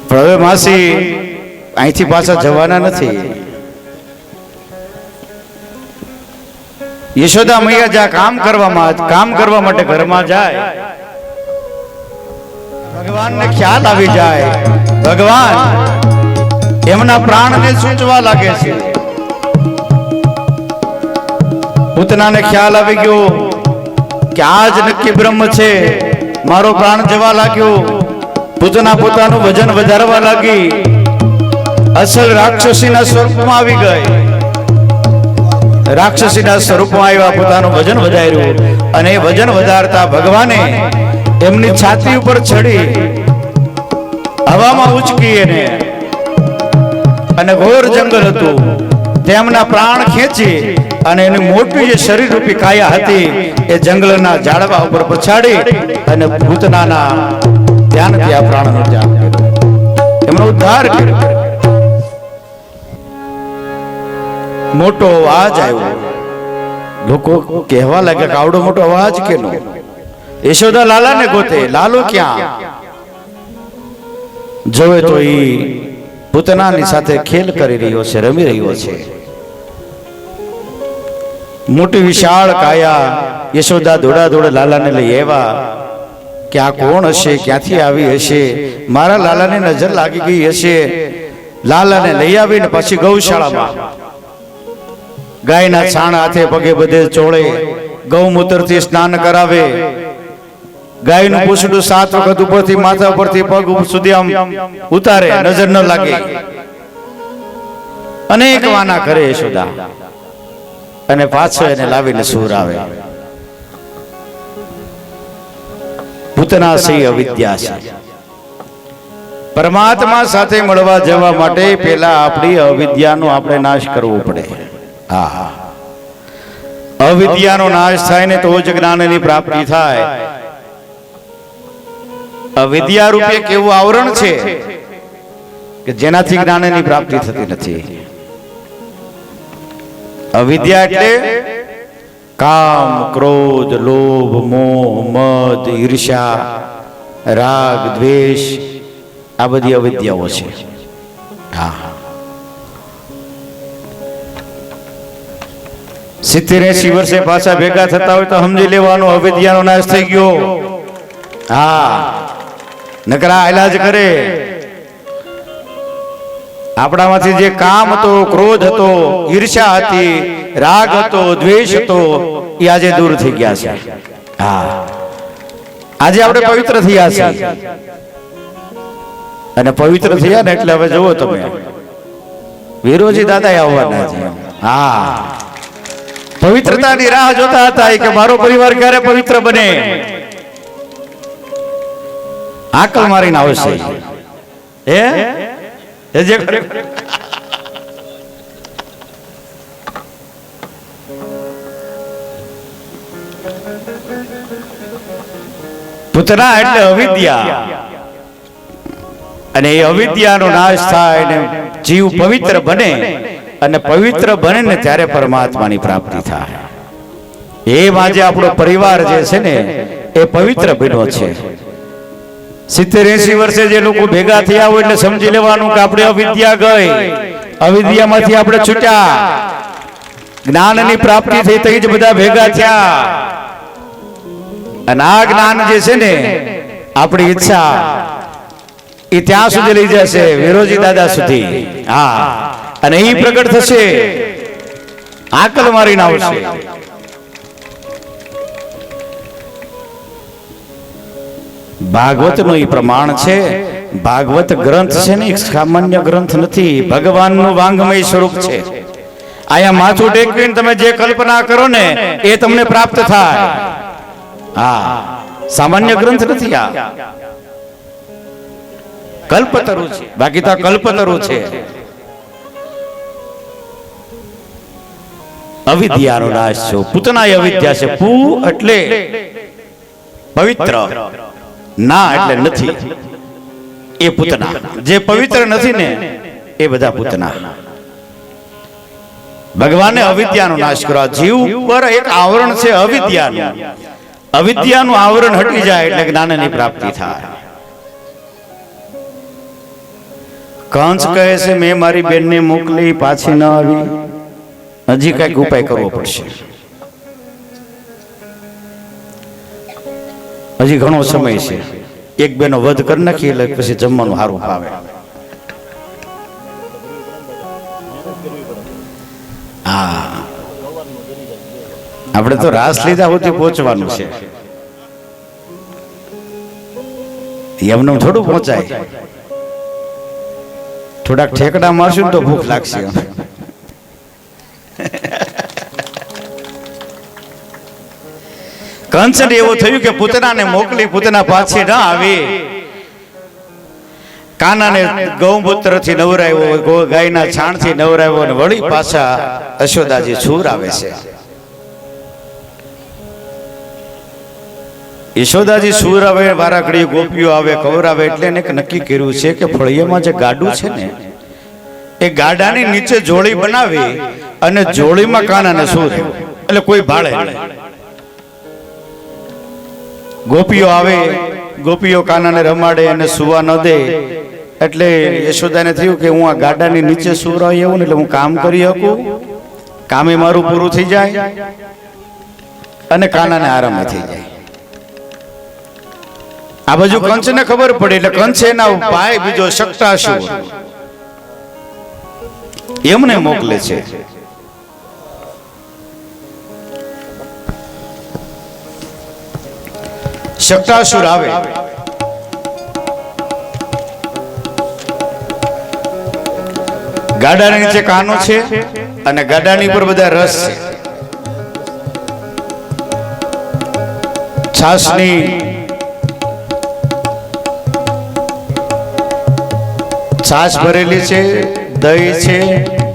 પણ હવે માસી અહીંથી પાછા જવાના નથી. યશોદા મૈયા જ્યાં કામ કરવા માટે ઘરમાં જાય, ભગવાનને ખ્યાલ આવી જાય. ભગવાન એમના પ્રાણને સૂચવા લાગે છે. પૂતનાને ખ્યાલ આવી ગયો કે આજ નક્કી બ્રહ્મ છે, મારો પ્રાણ જવા લાગ્યો. પૂતના પોતાનું વજન વધારવા લાગી, અસલ રાક્ષસીના સ્વરૂપમાં આવી ગઈ. રાક્ષસીના સ્વરૂપમાં આવ્યા, પોતાનું વજન વધાર્યું. અને વજન વધારતા ભગવાને એમની છાતી ઉપર ચડી હવામાં ઉચકી એને, અને ઘોર જંગલ હતું, તેમના પ્રાણ ખેંચી અને એની મોટી જે શરીર રૂપી કાયા હતી એ જંગલના ઝાડવા ઉપર પછાડી અને પૂતનાના ધ્યાનથી આ પ્રાણનો ત્યાગ કર્યો, એમનો ઉદ્ધાર કર્યો. મોટો અવાજ આવ્યો. લોકો કહેવા લાગ્યા કે આવડો મોટો અવાજ કેનો? યશોદા લાલાને ગોતે. લાલો ક્યાં? જોવે તો ઈ પૂતનાની સાથે ખેલ કરી રહ્યો છે, રમી રહ્યો છે. મોટી વિશાળ કાયા. યશોદા દોડા દોડા લાલાને લઈ આવ્યા કે આ કોણ હશે, ક્યાંથી આવી હશે, મારા લાલાને નજર લાગી ગઈ હશે. લાલાને લઈ આવીને પછી ગૌશાળામાં ગાયના છાણ હાથે પગે બધે ચોળે, ગૌમૂત્રથી સ્નાન કરાવે. ગાયનું પૂંછડું 7 વખત ઉપરથી માથા ઉપરથી પગ સુધી આમ ઉતારે, નજર ન લાગે. અનેક વાના કરે યશોદા, અને પાછો એને લાવીને સૂર આવે. પૂતના સહી અવિદ્યા છે. પરમાત્મા સાથે મળવા જવા માટે પહેલા આપણી અવિદ્યાનો આપણે નાશ કરવો પડે. હા, અવિદ્યાનો નાશ થાય ને તો જ જ્ઞાનની પ્રાપ્તિ થાય. અવિદ્યા રૂપે કેવું આવરણ છે કે જેનાથી જ્ઞાનની પ્રાપ્તિ થતી નથી. અવિદ્યા એટલે કામ, ક્રોધ, લોભ, મોહ, મદ, ઈર્ષ્યા, રાગ, દ્વેષ, આ બધી અવિદ્યાઓ છે. હા, 70-80 વર્ષે પાછા ભેગા થતા હોય તો સમજી લેવાનો અવિદ્યાનો નાશ થઈ ગયો. હા, નકરા ઇલાજ કરે. આપણામાંથી જે કામ હતો, ક્રોધ હતો, ઈર્ષ્યા હતી, રાગ હતો, દ્વેષ હતો, એ આજે દૂર થઈ ગયા છે. હા, આજે આપણે પવિત્ર થયા છે. અને પવિત્ર થયા ને એટલે હવે જુઓ તમે, વીરોજી દાદા આવવાના છે. હા, પવિત્રતાની રાહ જોતા હતા કે મારો પરિવાર ક્યારે પવિત્ર બને. આકલ મારીને આવશે. પૂતના એટલે અવિદ્યા, અને એ અવિદ્યાનો નાશ થાય ને જીવ પવિત્ર બને, અને પવિત્ર બને ને ત્યારે પરમાત્માની પ્રાપ્તિ થાય. એમ આજે આપણો પરિવાર જે છે ને એ પવિત્ર બન્યો છે. 70-80 વર્ષે જે લોકો ભેગા થયા હોય એટલે સમજી લેવાનું કે આપણે અવિદ્યા ગઈ, અવિદ્યામાંથી આપણે છૂટ્યા, જ્ઞાનની પ્રાપ્તિ થઈ તો જ બધા ભેગા થયા. અને આ જ્ઞાન જે છે ને આપણી ઈચ્છા એ ત્યાં સુધી લઈ જશે, વિરોજી દાદા સુધી. હા, અને એ પ્રગટ થશે, આકલ મારીને આવશે. ભાગવત નું એ પ્રમાણ છે. ભાગવત ગ્રંથ છે ને સામાન્ય ગ્રંથ નથી, ભગવાનનું વાંગમય સ્વરૂપ છે. અહીંયા માથું ટેકવીને તમે જે કલ્પના કરો ને એ તમને પ્રાપ્ત થાય. હા, સામાન્ય ગ્રંથ નથી, આ કલ્પતરુ છે. બાકી તો કલ્પતરુ છે. અવિદ્યાનો નાશ છે. પૂતના અવિદ્યા છે. પૂ એટલે પવિત્ર, ના એટલે નથી, એ પૂતના. જે પવિત્ર નથી ને એ બધા પૂતના. ભગવાને અવિદ્યાનો નાશ કર્યો. જીવ ઉપર એક આવરણ છે અવિદ્યાનું. અવિદ્યાનું આવરણ હટી જાય એટલે જ્ઞાનની પ્રાપ્તિ થાય. કંસ કહે છે મેં મારી બેનને મોકલી, પાછી ન આવી, હજી કઈક ઉપાય કરવો પડશે. હજી ઘણો સમય છે. એક બેનો વધ કરી નાખી એટલે પછી જમવાનું સારું ભાવે. હા, આપણે તો રાસ લીધા સુધી પહોંચવાનું છે. એમને થોડું પહોંચાય. થોડાક ઠેકડા મારશું તો ભૂખ લાગશે. કંસને એવું થયું કે પૂતનાને મોકલી, પૂતના પાછી ન આવી. કાનાને ગૌમૂત્રથી નવરાવ્યો, ગાયના છાણથી નવરાવ્યો, અને વળી પાછા યશોદાજી છૂર આવે છે. યશોદાજી સૂર આવે, વારાઘડી ગોપીઓ આવે, કવરાવે. એટલે એને નક્કી કર્યું છે કે ફળિયામાં જે ગાડું છે ને એ ગાડાની નીચે જોડી બનાવી અને જોડીમાં કાનાને સૂર, એટલે કોઈ ભાળે નહીં. ગોપીઓ આવે, ગોપીઓ કાનાને રમાડે અને સુવા ન દે. એટલે યશોદાને થયું કે હું આ ગાડાની નીચે સુવરાય એવું ને એટલે હું કામ કરી શકું, કામે મારું પૂરું થઈ જાય અને કાનાને આરામ થઈ જાય. આ બાજુ કંસને ખબર પડી એટલે કંસે એના ભાઈ બીજો શકટાસુર એમને મોકલે છે. શકટાસુર આવે, ગાડાની નીચે કાનો છે અને ગાડાની ઉપર બધા રસ છે. છાસની છાશ ભરેલી છે, દહીં છે,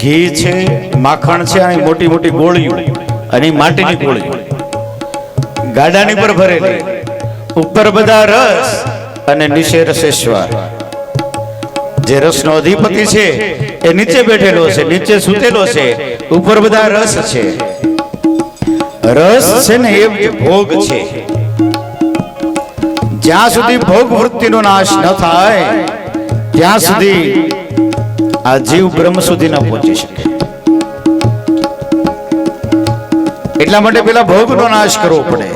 ઘી છે, માખણ છે, અને મોટી મોટી ગોળીઓ, અને માટીની ગોળીઓ ગાડાની પર ભરેલી. ઉપર બધા રસ અને નીચે રસેશ્વર. જે રસનો અધિપતિ છે એ નીચે બેઠેલો છે, નીચે સૂતેલો છે, ઉપર બધા રસ છે. રસ છે ને એ ભોગ છે. જ્યાં સુધી ભોગ વૃત્તિનો નાશ ન થાય ત્યાં સુધી આ જીવ બ્રહ્મ સુધી ન પહોંચી શકે. એટલા માટે પેલા ભોગનો નાશ કરવો પડે.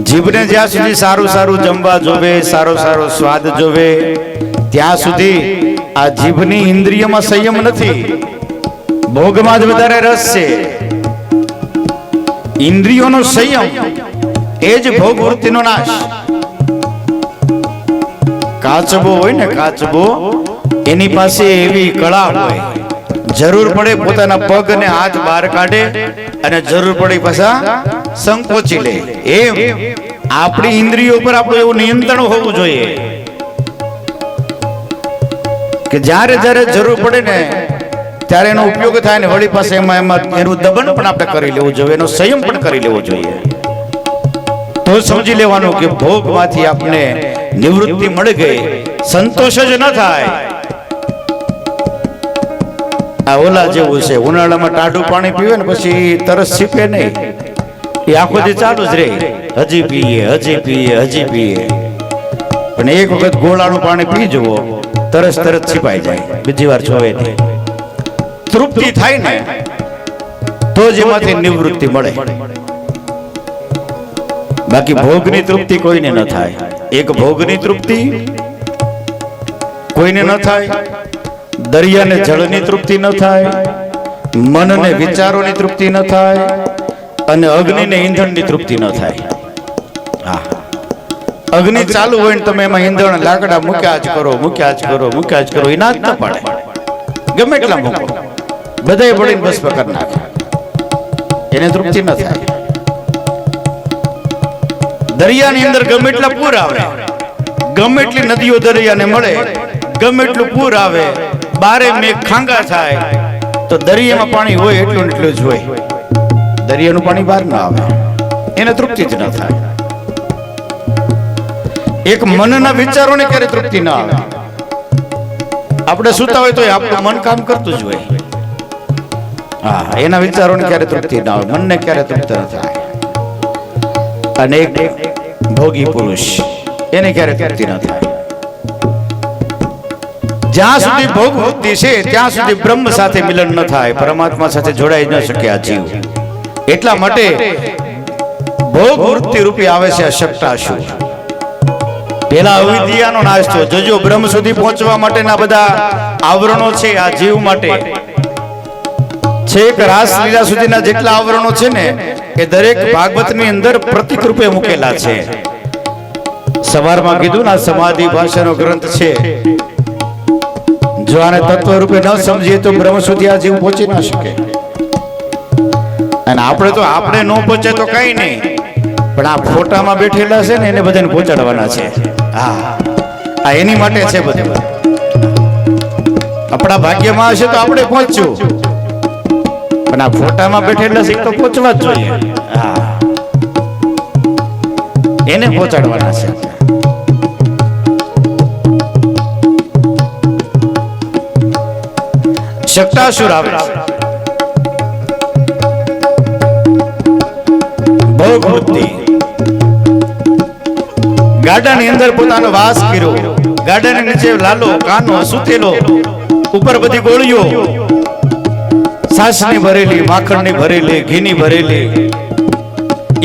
જીભને જ્યાં સુધી સારું સારું જમવા જોવે, સારો સારો સ્વાદ જોવે, ત્યાં સુધી આ જીભની ઇન્દ્રિયમાં સંયમ નથી. ભોગમાં જ વધારે રસ છે. ઇન્દ્રિયોનો સંયમ એ જ ભોગ વૃત્તિનો નાશ. કાચબો હોય ને, કાચબો એની પાસે એવી કળા હોય, જરૂર પડે પોતાના પગ અને હાથ બહાર કાઢે અને જરૂર પડે પાછા સંકોચી લે. એમ આપણી ઇન્દ્રિયો પર આપણું એવું નિયંત્રણ હોવું જોઈએ કે જ્યારે જ્યારે જરૂર પડે ને ત્યારે એનો ઉપયોગ થાય ને વળી પાસે એમાં એનું દબન પણ આપણે કરી લેવું જોઈએ, એનો સંયમ પણ કરી લેવો જોઈએ. તો તો સમજી લેવાનું કે ભોગમાંથી આપને નિવૃત્તિ મળી ગઈ, સંતોષ જ ન થાય. આ ઓલા જેવું છે, ઉનાળામાં ટાઢું પાણી પીવે ને પછી તરસ છીપે નહીં, એ આખો દી ચાલુ જ રહે, હજી પીએ હજી પીએ હજી પીએ. પણ એક વખત ગોળાનું પાણી પી જુઓ, તરસ તરત છીપાઈ જાય, બીજી વાર જોવે નહીં. તૃપ્તિ થાય ને તો જ એમાંથી નિવૃત્તિ મળે. બાકી ભોગની તૃપ્તિ કોઈને ન થાય. એક ભોગની તૃપ્તિ કોઈને ન થાય, દરિયાને જળની તૃપ્તિ ન થાય, મનને વિચારોની તૃપ્તિ ન થાય, અને અગ્નિને ઈંધણની તૃપ્તિ ન થાય. હા, અગ્નિ ચાલુ હોય ને તમે એમાં ઈંધણ લાકડા મૂક્યા જ કરો, મૂક્યા જ કરો, મૂક્યા જ કરો, એ ના જ ન પડે. ગમે એટલા મૂકો, બધાય પડીને બસ પકડ નાખે, એને તૃપ્તિ ન થાય. દરિયાની અંદર ગમે એટલા પૂર આવે, ગમે એટલી નદીઓ દરિયાને મળે, ગમે એટલું પૂર આવે, બારે મેઘ ખાંગા થાય, તો દરિયામાં પાણી હોય એટલું એટલું જ હોય. દરિયાનું પાણી બહાર ન આવે, એને તૃપ્તિ જ ન થાય. એક મનના વિચારોને ક્યારે તૃપ્તિ ન આવે. આપણે સુતા હોય તો આપણું મન કામ કરતું જ હોય. હા, એના વિચારોને ક્યારે તૃપ્તિ ન આવે, મનને ક્યારે તૃપ્ત ન થાય. અને એક ભોગી પુરુષ, એને ક્યારે તૃપ્તિ ન થાય. જ્યાં સુધી ભોગ વૃત્તિ છે ત્યાં સુધી બ્રહ્મ સાથે મિલન ન થાય, પરમાત્મા સાથે જોડાઈ ન શકે આ જીવ. એટલા માટે ભોગ વૃત્તિ રૂપી આવે છે અશક્તાસુર. પેલા અવિદ્યાનો નાશ થયો. જોજો, બ્રહ્મ સુધી પહોંચવા માટેના બધા આવરણો છે આ જીવ માટે. છેક રાસલીલા સુધીના જેટલા આવરણો છે ને, એ દરેક ભાગવતની અંદર પ્રતિક રૂપે મૂકેલા છે. સવારમાં કીધું ને, સમાધિ ભાષાનો ગ્રંથ છે. જો આને તત્વ રૂપે ન સમજીએ તો બ્રહ્મ સુધી આ જીવ પહોંચી ન શકે. અને આપણે ન પહોંચે તો કઈ નહીં, પણ આ ફોટામાં બેઠેલા છે ને એને બધાને પહોંચાડવાના છે. હા, એની માટે છે બધું. આપણા ભાગ્યમાં હશે તો આપણે પહોંચશું, પણ આ ફોટામાં બેઠેલા છે તો પહોંચવા જ જોઈએ. હા, એને પહોંચાડવાના છે. શક્તાસુર આવે છે. ભોગ વૃત્તિ. ગાડાની અંદર પોતાનો વાસ કર્યો, ગાડાની નીચે લાલો કાનો સુતેલો, ઉપર બધી ગોળીઓ, છાશની ભરેલી, માખણની ભરેલી, ઘીની ભરેલી.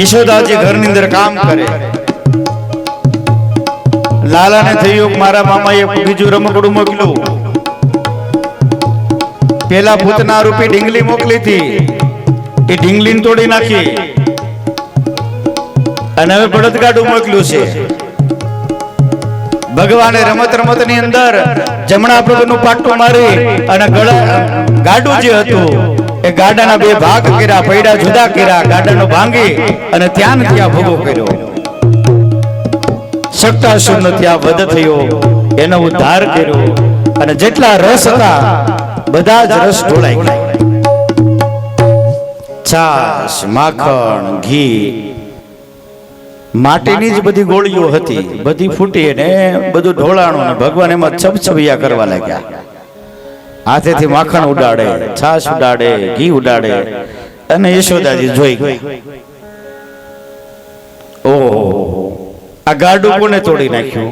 યશોદાજી ઘરની અંદર કામ કરે. લાલાને થયું મારા મામાએ બીજું રમકડું મોકલ્યું. પેલા પૂતના રૂપી ઢીંગલી મોકલી હતી, એ ઢીંગલીને તોડી નાખી, અને હવે બળદગાડું મોકલ્યું છે. ભગવાને રમત રમતની અંદર જમણા પગનું પાટું મારી અને ગાડું જે હતું એ ગાડાના બે ભાગ કર્યા, પૈડા જુદા કર્યા, ગાડાનો ભાંગી અને ત્યાં ભોગો કર્યો. શક્તાસુરનો ત્યાં વધ થયો, એનો ઉદ્ધાર કર્યો, અને જેટલા રસ હતા બધા જ રસ ઢોળાઈ ગયા. છાશ, માખણ, ઘી, માટીની જ બધી ગોળીઓ હતી, બધી ફૂટી ને બધું ઢોળાણું, ને ભગવાન એમાં છબછબિયા કરવા લાગ્યા. હાથેથી માખણ ઉડાડે, છાશ ઉડાડે, ઘી ઉડાડે, અને યશોદાજી જોઈ ગઈ. ઓહો, આ ગાડું કોને તોડી નાખ્યું?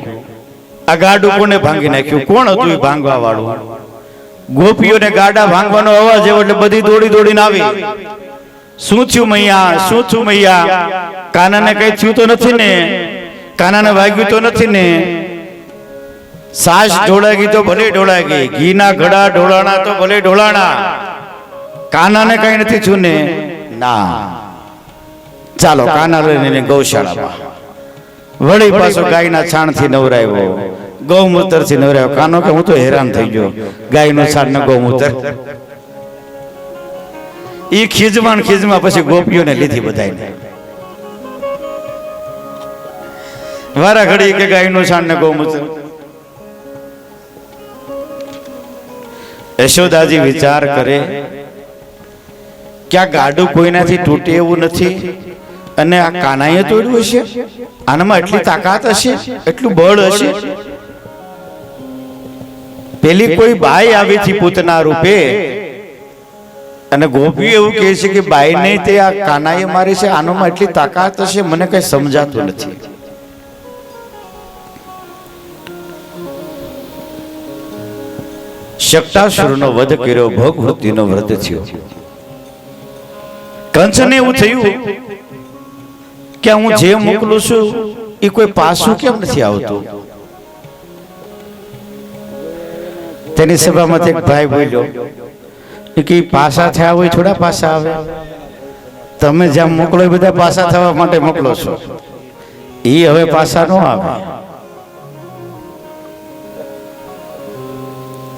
આ ગાડું કોને ભાંગી નાખ્યું? કોણ હતું એ ભાંગવા વાળું? ગોપીઓને ગાડા ભાંગવાનો અવાજ એવો એટલે બધી દોડી દોડીને આવી. શું થયું મૈયા? શું થયું મૈયા? કાનાને કઈ થયું તો નથી ને? કાનાને વાગ્યું તો નથી ને? સાસ ઢોળાઈ ગઈ તો ભલે ઢોળાઈ ગઈ, ઘીના ઘડા ઢોળાણા તો ભલે ઢોળાણા, કાનાને કઈ નથી થયું ને? ના. ચાલો કાના લઈને ગૌશાળામાં. વળી પાછો ગાયના છાણથી નવરાવ્યો, ગૌમૂત્રથી નવરાવ્યો. કાનો કે હું તો હેરાન થઈ ગયો, ગાયનું છાણ ને ગૌમૂત્ર. ઈ ખીજમાં પછી ગોપીઓને લીધી બધાને. વારા ઘડી કે ગાયનું છાણ ને ગૌમૂત્ર. યશોદાજી વિચાર કરે કે આ ગાડું કોઈનાથી તૂટે એવું નથી, અને આ કાનાએ તોડ્યું હશે? આનામાં એટલી તાકાત હશે, એટલું બળ હશે? પેલી કોઈ બાઈ આવી હતી પૂતના રૂપે, અને ગોપી એવું કહે છે કે બાઈ નહીં, તે આ કાનાએ મારી છે, આનામાં એટલી તાકાત હશે, મને કઈ સમજાતું નથી. શક્તાસુરનો વધ કર્યો, ભોગવૃત્તિનો વ્રત થયો. કંસને એવું થયું કે હું જે મોકલું છું એ કોઈ પાછું કેમ નથી આવતું? તેની સભામાં એક ભાઈ બોલ્યો કે પાછા થયા હોય થોડા પાછા આવે, તમે જ્યાં મોકલો એ બધા પાછા થવા માટે મોકલો છો, એ હવે પાછા ન આવે.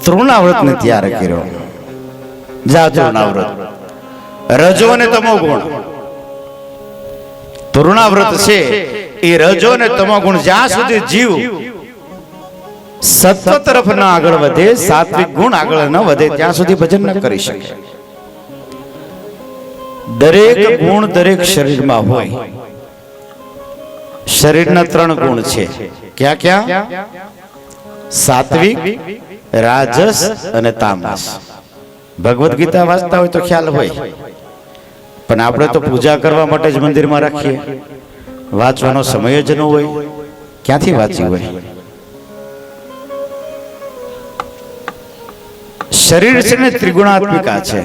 તૃણાવ્રત ને તૈયાર કર્યો. જા તૃણાવ્રત, રજો અને તમો ગુણ. તૃણાવ્રત છે એ રજો અને તમો ગુણ, જ્યાં સુધી જીવ સત્વ તરફ ન આગળ વધે, સાત્વિક ગુણ આગળ ન વધે, ત્યાં સુધી ભજન ન કરી શકે. દરેક ગુણ દરેક શરીરમાં હોય. શરીરના 3 ગુણ છે. ક્યાં ક્યાં? સાત્વિક, રાજસ અને તામસ. ભગવદ ગીતા વાંચતા હોય તો ખ્યાલ હોય, પણ આપણે તો પૂજા કરવા માટે જ મંદિરમાં રાખીએ, વાંચવાનો સમય જ ન હોય, ક્યાંથી વાંચી હોય? શરીર છે ને ત્રિગુણાત્મિકા છે,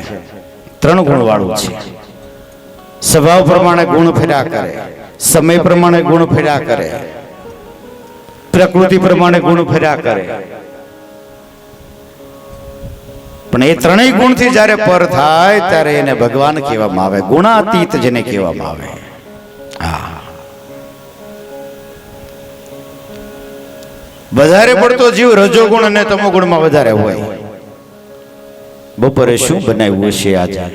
3 ગુણ વાળું છે. સ્વભાવ પ્રમાણે ગુણ ફેર્યા કરે, સમય પ્રમાણે ગુણ ફેર્યા કરે, પ્રકૃતિ પ્રમાણે ગુણ ફેર્યા કરે. પણ એ 3 ગુણથી જ્યારે પર થાય ત્યારે એને ભગવાન કહેવામાં આવે, ગુણાતીત જેને કહેવામાં આવે. હા, વધારે પડતો જીવ રજોગુણ અને તમોગુણમાં વધારે હોય. બપોરે શું બનાવ્યું હશે આજે?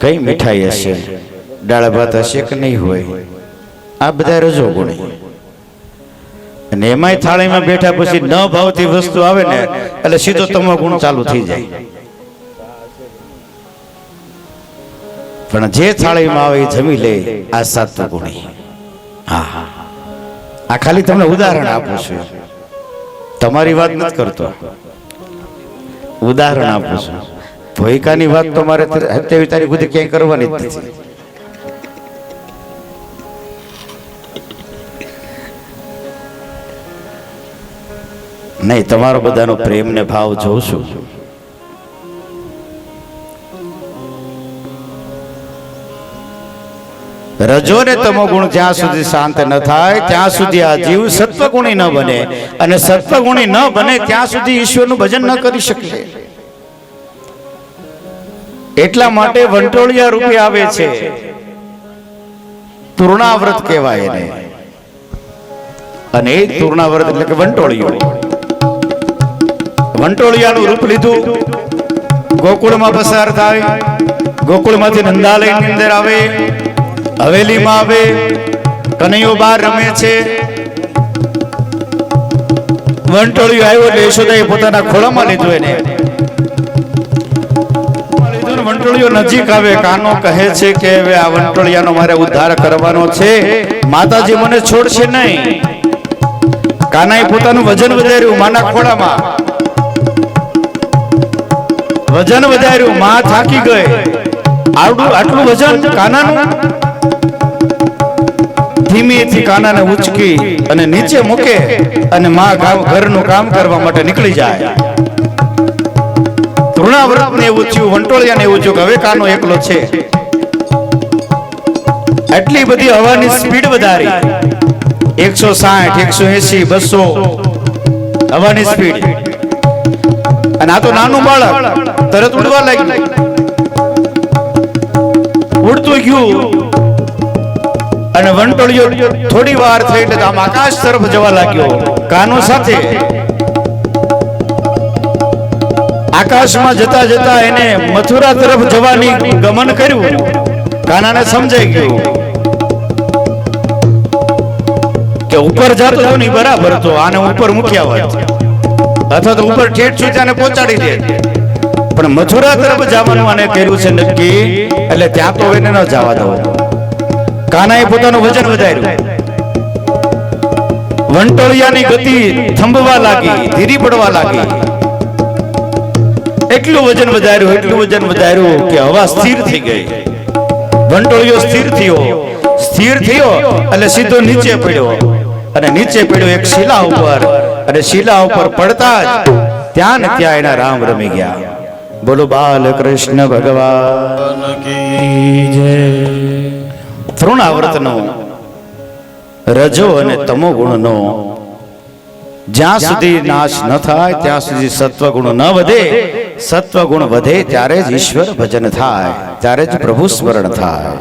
કઈ મીઠાઈ હશે? દાળ ભાત હશે કે નહીં હોય? આ બધા રજોગુણ. અને એમાંય થાળીમાં બેઠા પછી ન ભાવતી વસ્તુ આવે ને એટલે સીધો તમોગુણ ચાલુ થઈ જાય. પણ જે થાળીમાં આવે એ જમી લે, આ સત્વગુણી. હા, આ ખાલી તમને ઉદાહરણ આપું છું, તમારી વાત નથી કરતો, ઉદાહરણ આપું છું. ભોયકાની વાત તો મારે 27 તારીખ સુધી ક્યાંય કરવાની જ નથી. નહીં, તમારો બધાનો પ્રેમ ને ભાવ જોઉં છું. રજો ને તમો ગુણ જ્યાં સુધી શાંત ન થાય ત્યાં સુધી આ જીવ સત્વગુણી ન બને, અને સત્વગુણી ન બને ત્યાં સુધી ઈશ્વરનું ભજન ન કરી શકે. એટલા માટે વંટોળિયા રૂપે આવે છે, તૃણાવ્રત કહેવાય એને. અને એ તૃણાવ્રત એટલે કે વંટોળિયો. વંટોળિયાનું રૂપ લીધું, ગોકુળમાં પસાર થાય, ગોકુળમાંથી નંદાલયની અંદર આવે, હવેલીમાં આવે, કનૈયો બહાર રમે છે. વંટોળિયો આવ્યો એટલે યશોદાએ પોતાના ખોળામાં લીધું એને. વંટોળિયો નજીક આવે, કાનો કહે છે કે હવે આ વંટોળિયાનો મારે ઉદ્ધાર કરવાનો છે, માતાજી મને છોડશે નહીં. કાનાએ પોતાનું વજન વધાર્યું માના ખોળામાં, વજન વધાર્યું, માં થાકી ગઈ. આટલું વજન કાનાનું. ધીમેથી કાનાને ઉચકી અને નીચે મૂકે અને માં ઘરનું કામ કરવા માટે નીકળી જાય. તૃણાવ્રતને એવું થયું, વંટોળિયાને એવું થયું કે હવે કાનો એકલો છે. એટલી બધી હવાની સ્પીડ વધારી, 160, 180, 200 હવાની સ્પીડ. અને આ તો નાનું બાળક તરત ઉડવા લાગ્યું. ઉડતું ગયું અને વંટોળિયો થોડી વાર થઈ એટલે આમ આકાશ તરફ જવા લાગ્યો કાનો સાથે. આકાશમાં જતા જતા એને મથુરા તરફ જવાની ગમન કર્યું. કાનાને સમજાઈ ગયું કે ઉપર જતો તો નહીં બરાબર, તો આને ઉપર મૂક્યા હોય અથવા તો ઉપર ઠેઠ સુધી આને પહોંચાડી દે, પણ મથુરા તરફ જવાનું આને કર્યું છે નક્કી, એટલે ત્યાં તો એને ન જવા દો. કાનાએ પોતાનું વજન વધાર્યું, વંટોળિયાની ગતિ થંભવા લાગી, ધીરી પડવા લાગી. એટલું વજન વધાર્યું કે હવા સ્થિર થઈ ગઈ. વંટોળિયો સ્થિર થયો એટલે સીધો નીચે પડ્યો, અને નીચે પડ્યો એક શિલા ઉપર, અને શિલા ઉપર પડતા જ ત્યાં ને ત્યાં એના રામ રમી ગયા. બોલો બાલકૃષ્ણ ભગવાન કી જય. તૃણાવર્તનો રજો અને તમો ગુણનો જ્યાં સુધી નાશ ન થાય ત્યાં સુધી સત્વગુણ ન વધે. સત્વગુણ વધે ત્યારે જ ઈશ્વર ભજન થાય, ત્યારે જ પ્રભુ સ્મરણ થાય.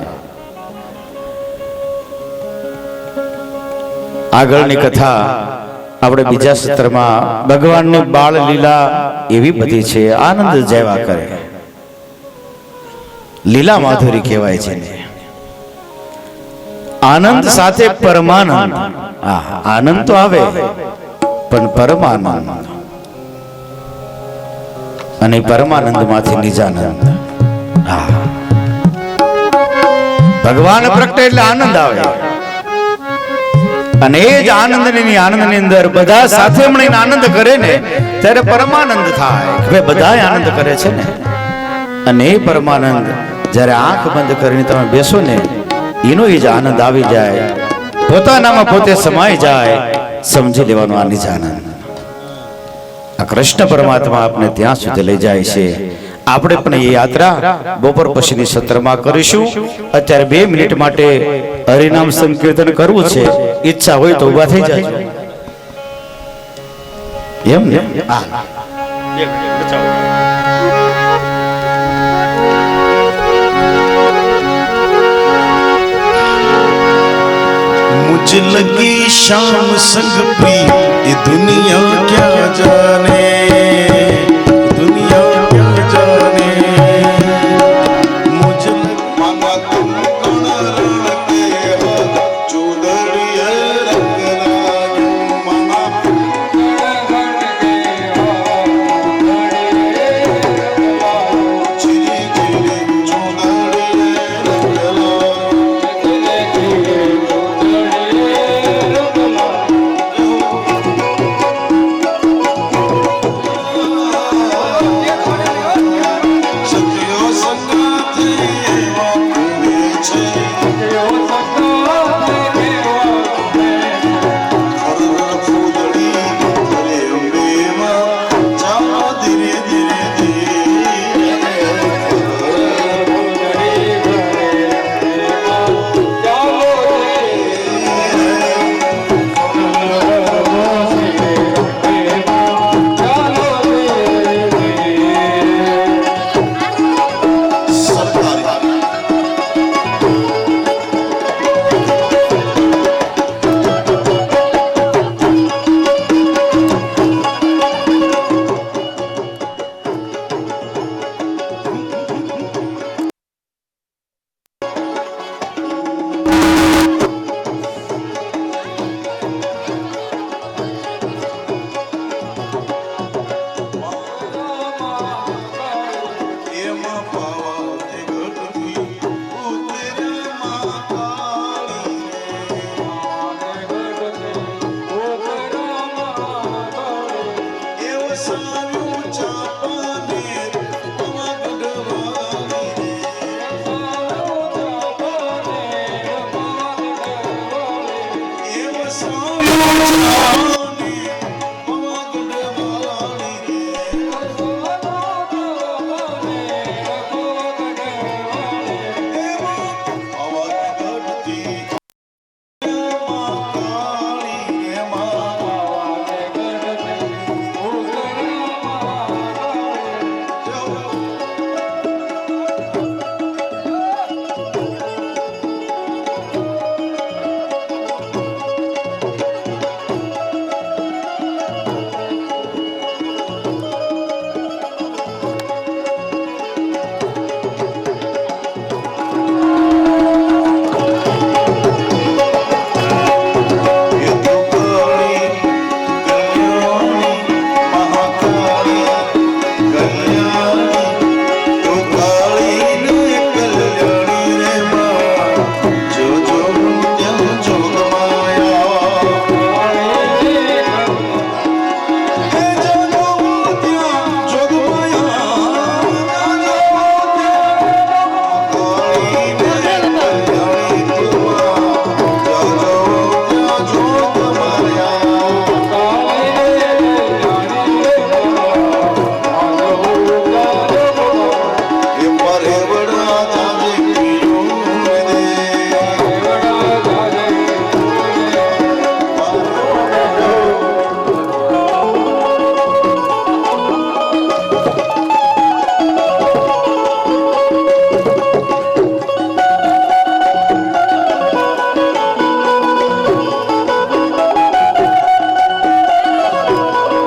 આગળની કથા આપણે બીજા સત્રમાં ભગવાનની બાળ લીલા એવી બધી છે, આનંદ જેવા કરે, લીલા માધુરી કહેવાય છે ને. આનંદ સાથે પરમાનંદ. આનંદ તો આવે પણ પરમાનંદ, અને પરમાનંદ માંથી નિજાનંદ. ભગવાન પ્રગટે એટલે આનંદ આવે, અને એ જ આનંદની અંદર બધા સાથે મળીને આનંદ કરે ને ત્યારે પરમાનંદ થાય. હવે બધા આનંદ કરે છે ને, અને એ પરમાનંદ જ્યારે આંખ બંધ કરીને તમે બેસો ને એનો એ જ આનંદ આવી જાય, પોતાનામાં પોતે સમાઈ જાય. સમજી લેવાનો આ નિજ આનંદ. આ કૃષ્ણ પરમાત્મા આપણે ત્યાં સુધી લઈ જાય છે. આપણે પણ એ યાત્રા બપોર પછીની સત્રમાં કરીશું. અત્યારે 2 મિનિટ માટે હરિનામ સંકીર્તન કરવું છે. ઈચ્છા હોય તો ઉભા થઈ જાય. એમ ને? मुझे लगी शाम संग प्री ये दुनिया क्या जाने, दुनिया क्या जाने. मुझे मामा तुम कौन रण के हो, चूड़िया रंग लायो मामा चिरी चिरी चूड़िया रंग लायो. સારું